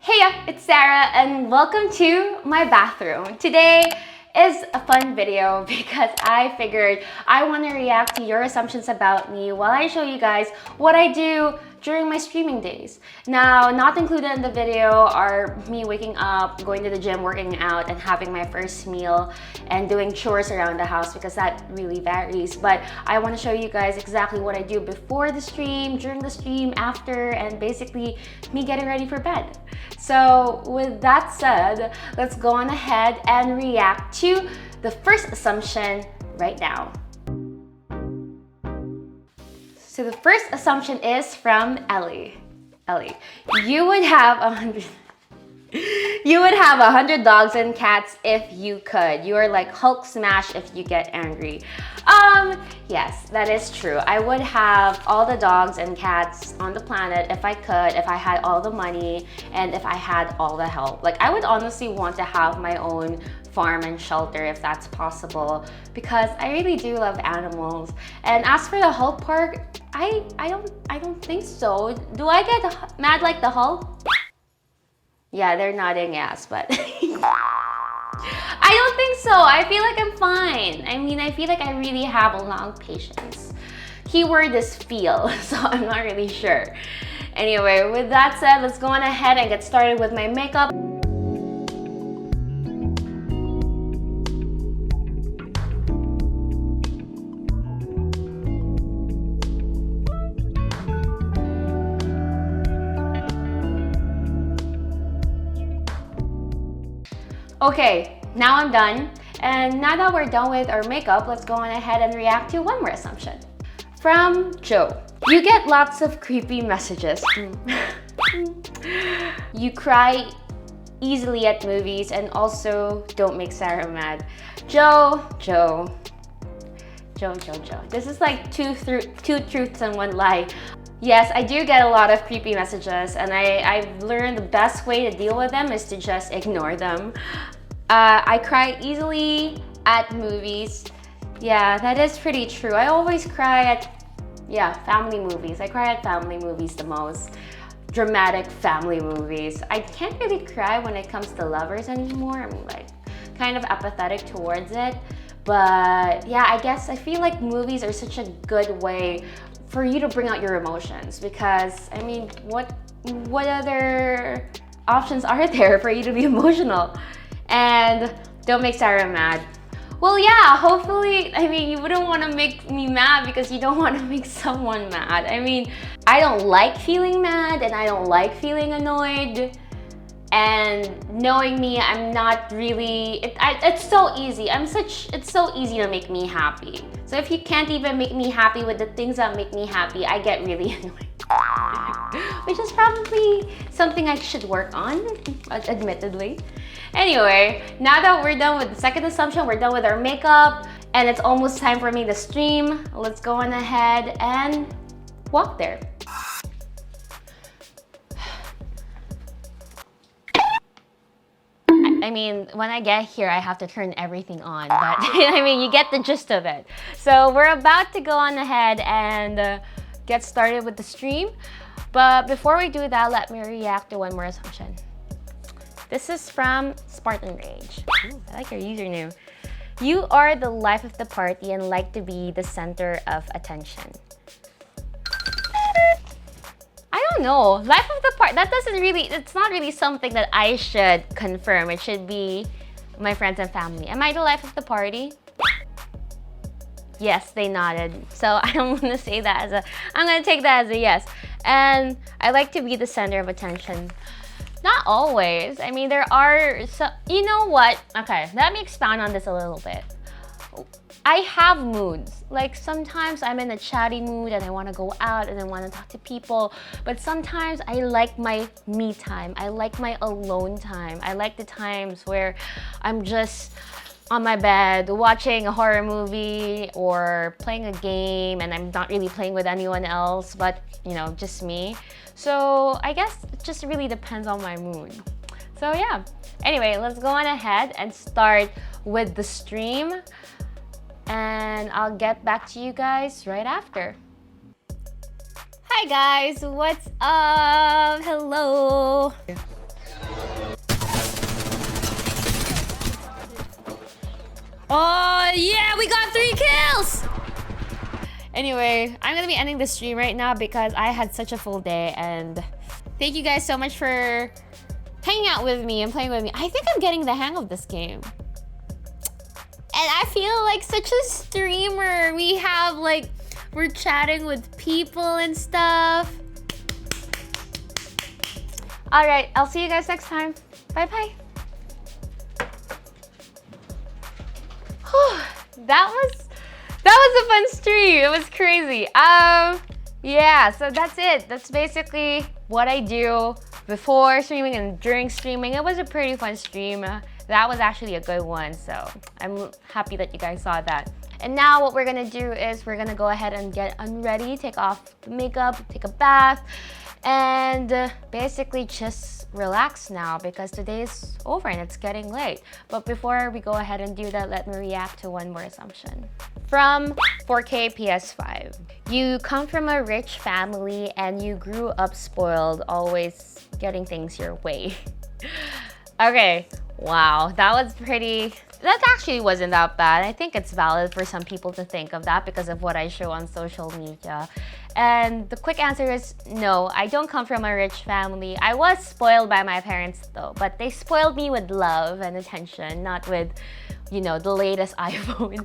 Heya, it's Sarah and welcome to my bathroom. Today is a fun video because I figured I want to react to your assumptions about me while I show you guys what I do during my streaming days. Now, not included in the video are me waking up, going to the gym, working out, and having my first meal and doing chores around the house because that really varies. But I want to show you guys exactly what I do before the stream, during the stream, after, and basically me getting ready for bed. So with that said, let's go on ahead and react to the first assumption right now. So the first assumption is from Ellie. Ellie, you would have 100 dogs and cats if you could. You are like Hulk smash if you get angry. Yes, that is true. I would have all the dogs and cats on the planet if I could, if I had all the money and if I had all the help. Like, I would honestly want to have my own farm and shelter if that's possible because I really do love animals. And as for the Hulk part, I don't think so. Do I get mad like the Hulk? Yeah, they're nodding yes, but I don't think so. I feel like I'm fine. I mean, I feel like I really have a long patience. Keyword is feel, so I'm not really sure. Anyway, with that said, let's go on ahead and get started with my makeup. Okay, now I'm done. And now that we're done with our makeup, let's go on ahead and react to one more assumption. From Joe. You get lots of creepy messages. You cry easily at movies and also don't make Sarah mad. Joe. This is like two truths and one lie. Yes, I do get a lot of creepy messages and I've learned the best way to deal with them is to just ignore them. I cry easily at movies. Yeah, that is pretty true. I always cry at, family movies. I cry at family movies the most. Dramatic family movies. I can't really cry when it comes to lovers anymore. I'm like kind of apathetic towards it. But yeah, I guess I feel like movies are such a good way for you to bring out your emotions because, I mean, what other options are there for you to be emotional? And don't make Sarah mad. Well, yeah, hopefully, I mean, you wouldn't want to make me mad because you don't want to make someone mad. I mean, I don't like feeling mad and I don't like feeling annoyed. And knowing me, I'm not really, it's so easy. It's so easy to make me happy. So if you can't even make me happy with the things that make me happy, I get really annoyed. Which is probably something I should work on, admittedly. Anyway, now that we're done with the second assumption, we're done with our makeup, and it's almost time for me to stream. Let's go on ahead and walk there. I mean, when I get here, I have to turn everything on, but I mean, you get the gist of it. So we're about to go on ahead and get started with the stream. But before we do that, let me react to one more assumption. This is from Spartan Rage. Ooh, I like your username. You are the life of the party and like to be the center of attention. I don't know. Life of the party, that doesn't really, it's not really something that I should confirm. It should be my friends and family. Am I the life of the party? Yes, they nodded. So I'm gonna say that I'm gonna take that as a yes. And I like to be the center of attention. Not always. I mean, there are some, you know what? Okay, let me expound on this a little bit. I have moods. Like sometimes I'm in a chatty mood and I want to go out and I want to talk to people. But sometimes I like my me time. I like my alone time. I like the times where I'm just on my bed watching a horror movie or playing a game and I'm not really playing with anyone else, but you know, just me. So I guess it just really depends on my mood. So yeah. Anyway, let's go on ahead and start with the stream. And I'll get back to you guys right after. Hi guys, what's up? Hello. Oh, yeah, we got 3 kills! Anyway, I'm gonna be ending the stream right now because I had such a full day, and thank you guys so much for hanging out with me and playing with me. I think I'm getting the hang of this game. And I feel like such a streamer. We're chatting with people and stuff. All right, I'll see you guys next time. Bye-bye. That was a fun stream. It was crazy. Yeah, so that's it. That's basically what I do before streaming and during streaming. It was a pretty fun stream. That was actually a good one, so I'm happy that you guys saw that. And now what we're gonna do is we're gonna go ahead and get unready, take off the makeup, take a bath, and basically just relax now because today's over and it's getting late. But before we go ahead and do that, let me react to one more assumption. From 4K PS5. You come from a rich family and you grew up spoiled, always getting things your way. Okay, wow, that actually wasn't that bad. I think it's valid for some people to think of that because of what I show on social media. And the quick answer is no, I don't come from a rich family. I was spoiled by my parents though, but they spoiled me with love and attention, not with, you know, the latest iPhone.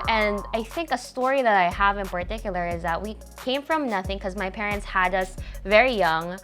And I think a story that I have in particular is that we came from nothing because my parents had us very young.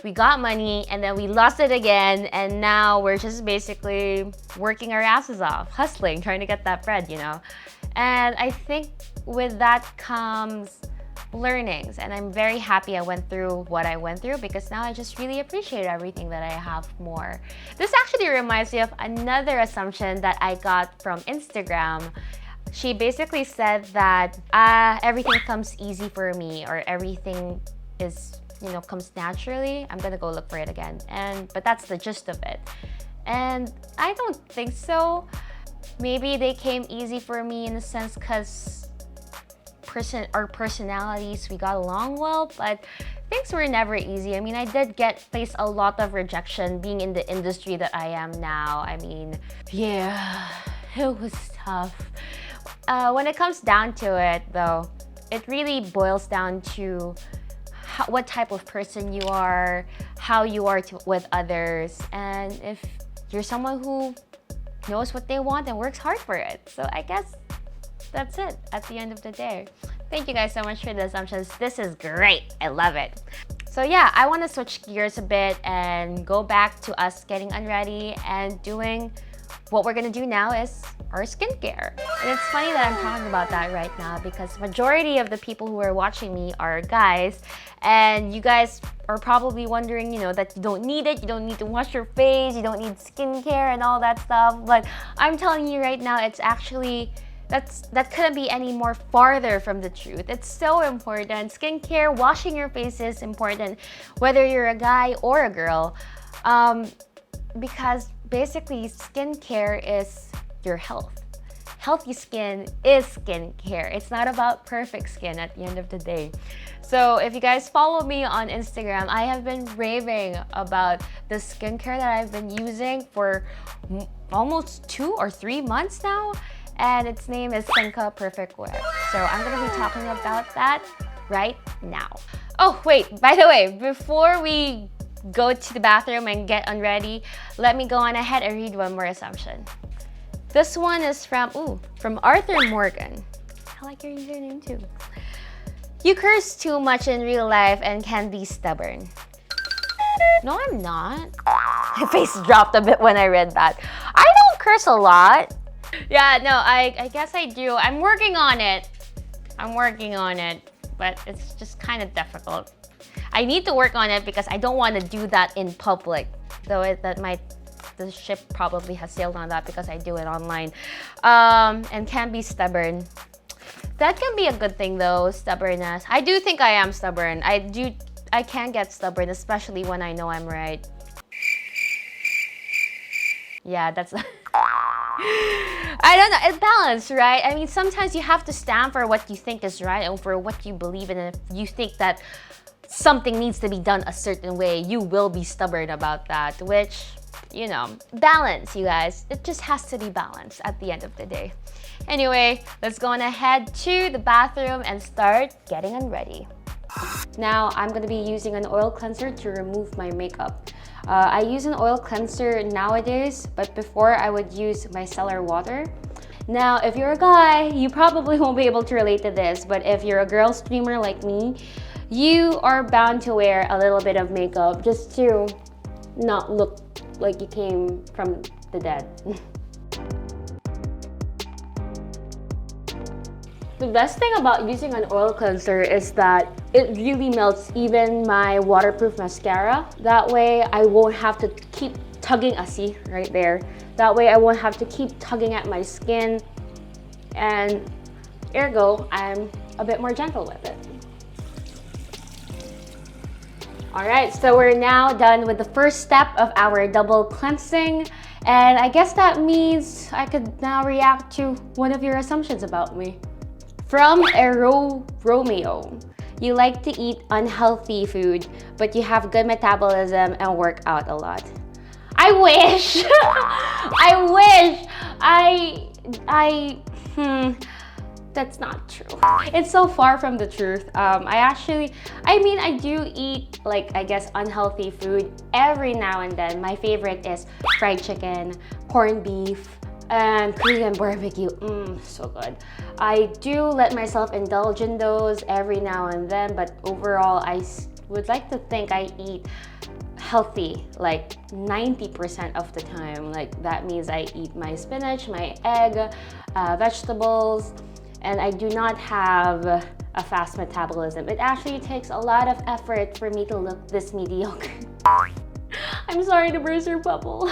We got money and then we lost it again, and now we're just basically working our asses off, hustling, trying to get that bread, you know? And I think with that comes learnings, and I'm very happy I went through what I went through because now I just really appreciate everything that I have more. This actually reminds me of another assumption that I got from Instagram. She basically said that everything comes easy for me, or everything is, you know, comes naturally. I'm gonna go look for it again. But that's the gist of it. And I don't think so. Maybe they came easy for me in a sense because our personalities, we got along well, but things were never easy. I mean, I did face a lot of rejection being in the industry that I am now. I mean, yeah, it was tough. When it comes down to it though, it really boils down to what type of person you are, how you are with others, and if you're someone who knows what they want and works hard for it. So I guess that's it at the end of the day. Thank you guys so much for the assumptions. This is great. I love it. So yeah, I want to switch gears a bit and go back to us getting unready and doing what we're gonna do now is our skincare. And it's funny that I'm talking about that right now because majority of the people who are watching me are guys, and you guys are probably wondering, you know, that you don't need it, you don't need to wash your face, you don't need skincare and all that stuff. But I'm telling you right now, it's actually, that couldn't be any more farther from the truth. It's so important. Skincare, washing your face is important, whether you're a guy or a girl, because basically skincare is your health. Healthy skin is skincare. It's not about perfect skin at the end of the day. So if you guys follow me on Instagram, I have been raving about the skincare that I've been using for almost 2 or 3 months now. And its name is Senka Perfect Wear. So I'm gonna be talking about that right now. Oh wait, by the way, before we go to the bathroom and get unready, let me go on ahead and read one more assumption. This one is from Arthur Morgan. I like your username too. You curse too much in real life and can be stubborn. No, I'm not. My face dropped a bit when I read that. I don't curse a lot. Yeah, no, I guess I do. I'm working on it. But it's just kind of difficult. I need to work on it because I don't want to do that in public. Though the ship probably has sailed on that because I do it online. And can be stubborn. That can be a good thing though, stubbornness. I do think I am stubborn. I can get stubborn, especially when I know I'm right. Yeah, that's... I don't know, it's balanced, right? I mean, sometimes you have to stand for what you think is right and for what you believe in. And if you think that something needs to be done a certain way, you will be stubborn about that, which you know, balance, you guys. It just has to be balanced at the end of the day. Anyway, let's go on ahead to the bathroom and start getting unready. Now, I'm gonna be using an oil cleanser to remove my makeup. I use an oil cleanser nowadays, but before I would use micellar water. Now, if you're a guy, you probably won't be able to relate to this, but if you're a girl streamer like me, you are bound to wear a little bit of makeup just to not look like you came from the dead. The best thing about using an oil cleanser is that it really melts even my waterproof mascara. That way I won't have to keep tugging, see right there. That way I won't have to keep tugging at my skin, and ergo, I'm a bit more gentle with it. Alright, so we're now done with the first step of our double cleansing, and I guess that means I could now react to one of your assumptions about me. From Romeo, you like to eat unhealthy food, but you have good metabolism and work out a lot. I wish! That's not true. It's so far from the truth. I do eat, like, I guess, unhealthy food every now and then. My favorite is fried chicken, corned beef, and Korean barbecue. So good. I do let myself indulge in those every now and then, but overall, I would like to think I eat healthy like 90% of the time. Like, that means I eat my spinach, my egg, vegetables, and I do not have a fast metabolism. It actually takes a lot of effort for me to look this mediocre. I'm sorry to burst your bubble.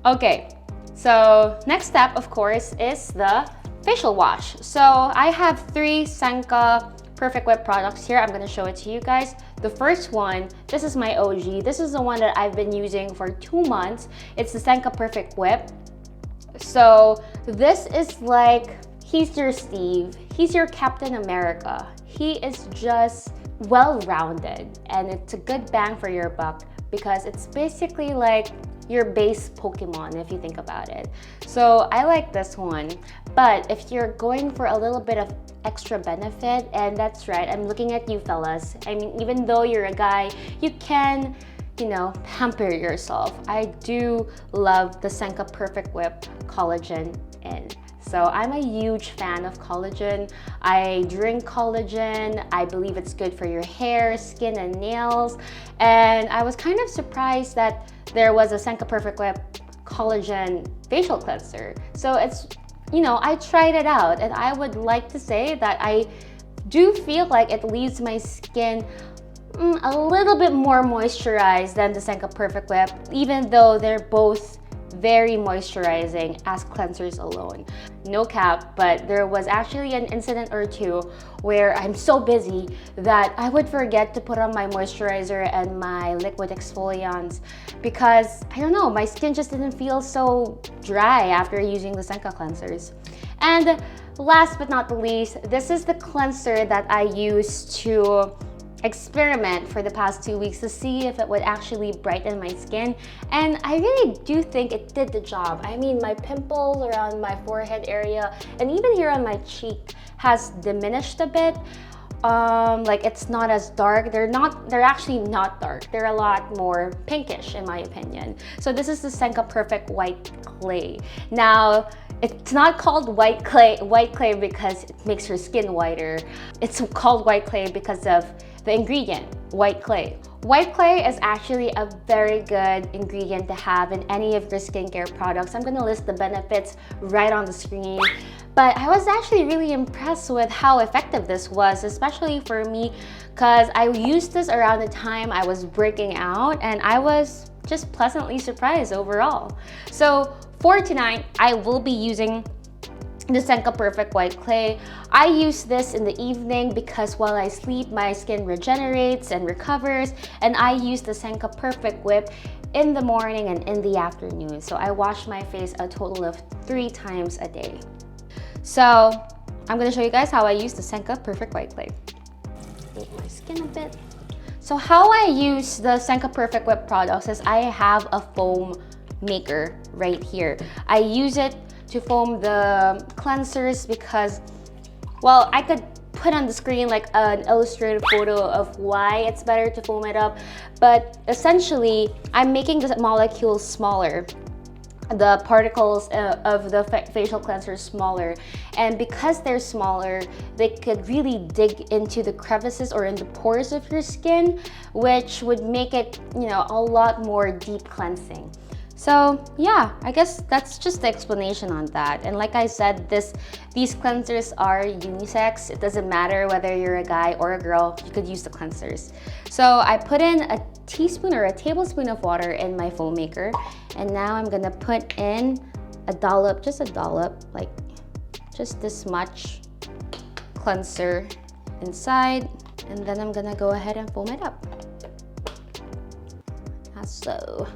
Okay, so next step, of course, is the facial wash. So I have 3 Senka Perfect Whip products here. I'm gonna show it to you guys. The first one, this is my OG. This is the one that I've been using for 2 months. It's the Senka Perfect Whip. So this is like, he's your Steve. He's your Captain America. He is just well-rounded, and it's a good bang for your buck because it's basically like your base Pokemon if you think about it. So I like this one, but if you're going for a little bit of extra benefit, and that's right, I'm looking at you fellas. I mean, even though you're a guy, you can, you know, pamper yourself. I do love the Senka Perfect Whip Collagen In. So I'm a huge fan of collagen. I drink collagen. I believe it's good for your hair, skin, and nails. And I was kind of surprised that there was a Senka Perfect Whip Collagen Facial Cleanser. So it's, you know, I tried it out, and I would like to say that I do feel like it leaves my skin a little bit more moisturized than the Senka Perfect Whip, even though they're both very moisturizing as cleansers alone. No cap, but there was actually an incident or two where I'm so busy that I would forget to put on my moisturizer and my liquid exfoliants because, I don't know, my skin just didn't feel so dry after using the Senka cleansers. And last but not the least, this is the cleanser that I use to experiment for the past 2 weeks to see if it would actually brighten my skin, and I really do think it did the job. I mean, my pimples around my forehead area and even here on my cheek has diminished a bit. Like, it's not as dark. They're actually not dark. They're a lot more pinkish in my opinion. So this is the Senka Perfect White Clay. Now, it's not called white clay because it makes your skin whiter. It's called white clay because of the ingredient, white clay. White clay is actually a very good ingredient to have in any of your skincare products. I'm gonna list the benefits right on the screen. But I was actually really impressed with how effective this was, especially for me, because I used this around the time I was breaking out, and I was just pleasantly surprised overall. So for tonight, I will be using the Senka Perfect White Clay. I use this in the evening because while I sleep, my skin regenerates and recovers, and I use the Senka Perfect Whip in the morning and in the afternoon. So I wash my face a total of 3 times a day. So I'm gonna show you guys how I use the Senka Perfect White Clay. Make my skin a bit. So how I use the Senka Perfect Whip products is I have a foam maker right here. I use it to foam the cleansers because, well, I could put on the screen like an illustrated photo of why it's better to foam it up, but essentially I'm making the molecules smaller, the particles of the facial cleanser smaller, and because they're smaller, they could really dig into the crevices or in the pores of your skin, which would make it, you know, a lot more deep cleansing. So yeah, I guess that's just the explanation on that. And like I said, these cleansers are unisex. It doesn't matter whether you're a guy or a girl, you could use the cleansers. So I put in a teaspoon or a tablespoon of water in my foam maker, and now I'm gonna put in a dollop, just a dollop, like just this much cleanser inside, and then I'm gonna go ahead and foam it up. As so.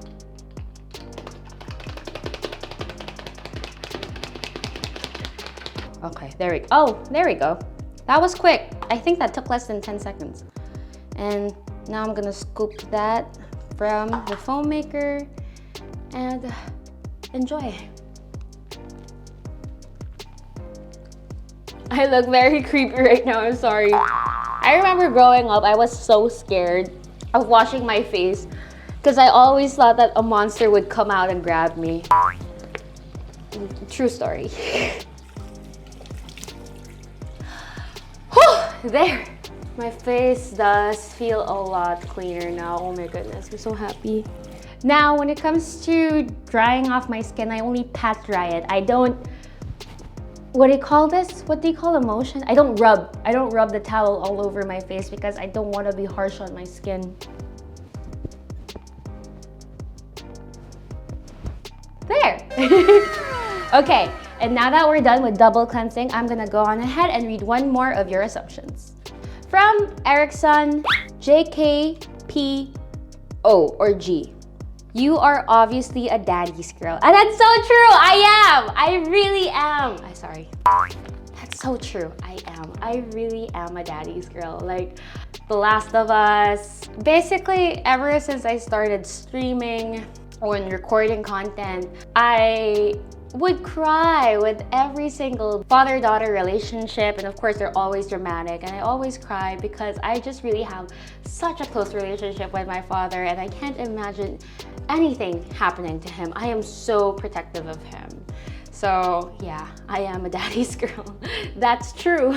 Okay, there we go. That was quick. I think that took less than 10 seconds. And now I'm gonna scoop that from the foam maker and enjoy. I look very creepy right now, I'm sorry. I remember growing up, I was so scared of washing my face because I always thought that a monster would come out and grab me. True story. There, my face does feel a lot cleaner now. Oh my goodness, I'm so happy. Now, when it comes to drying off my skin, I only pat dry it. I don't, what do you call this? What do you call the motion? I don't rub the towel all over my face because I don't want to be harsh on my skin. There. Okay. And now that we're done with double cleansing, I'm gonna go on ahead and read one more of your assumptions. From Erickson JKPO or G. You are obviously a daddy's girl. And that's so true, I am! I really am. Sorry. That's so true, I am. I really am a daddy's girl. Like, The Last of Us. Basically, ever since I started streaming or recording content, I would cry with every single father-daughter relationship, and of course they're always dramatic, and I always cry because I just really have such a close relationship with my father, and I can't imagine anything happening to him. I am so protective of him. So yeah, I am a daddy's girl. That's true.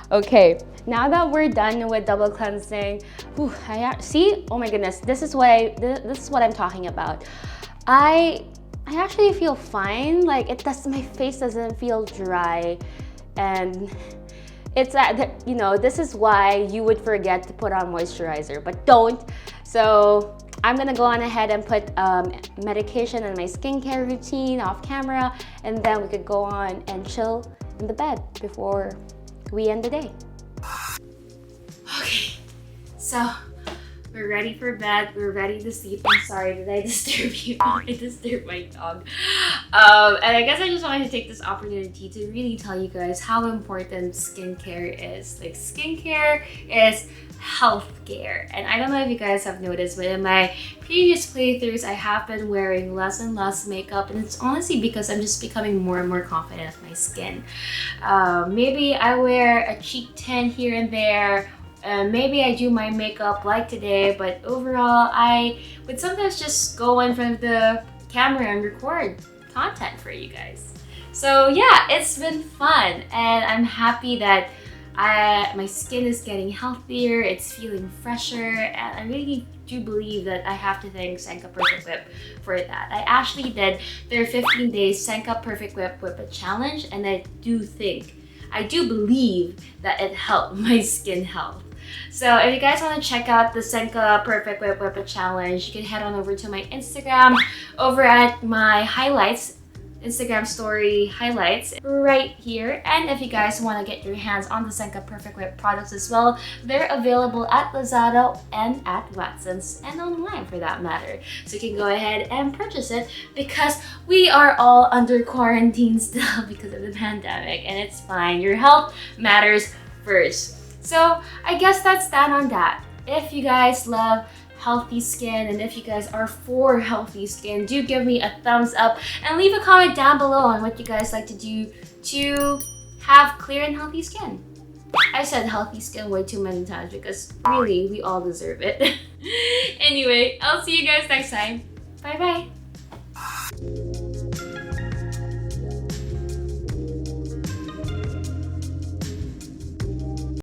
Okay, now that we're done with double cleansing, see, oh my goodness, this is what I'm talking about. I actually feel fine. Like my face doesn't feel dry, and it's that, you know, this is why you would forget to put on moisturizer, but don't. So I'm gonna go on ahead and put medication in my skincare routine off camera, and then we could go on and chill in the bed before we end the day. Okay, so we're ready for bed. We're ready to sleep. I'm sorry, did I disturb you? I disturbed my dog. And I guess I just wanted to take this opportunity to really tell you guys how important skincare is. Like, skincare is healthcare. And I don't know if you guys have noticed, but in my previous playthroughs, I have been wearing less and less makeup, and it's honestly because I'm just becoming more and more confident with my skin. Maybe I wear a cheek tint here and there. Maybe I do my makeup like today, but overall I would sometimes just go in front of the camera and record content for you guys. So yeah, it's been fun, and I'm happy that my skin is getting healthier, it's feeling fresher, and I really do believe that I have to thank Senka Perfect Whip for that. I actually did their 15 days Senka Perfect Whip Whip Challenge, and I do believe that it helped my skin health. So if you guys want to check out the Senka Perfect Whip Whip Challenge, you can head on over to my Instagram, over at my highlights, Instagram story highlights right here. And if you guys want to get your hands on the Senka Perfect Whip products as well, they're available at Lazada and at Watson's, and online for that matter. So you can go ahead and purchase it because we are all under quarantine still because of the pandemic, and it's fine. Your health matters first. So I guess that's that on that. if you guys love healthy skin and if you guys are for healthy skin, do give me a thumbs up and leave a comment down below on what you guys like to do to have clear and healthy skin. I said healthy skin way too many times because really, we all deserve it. Anyway, I'll see you guys next time. Bye bye.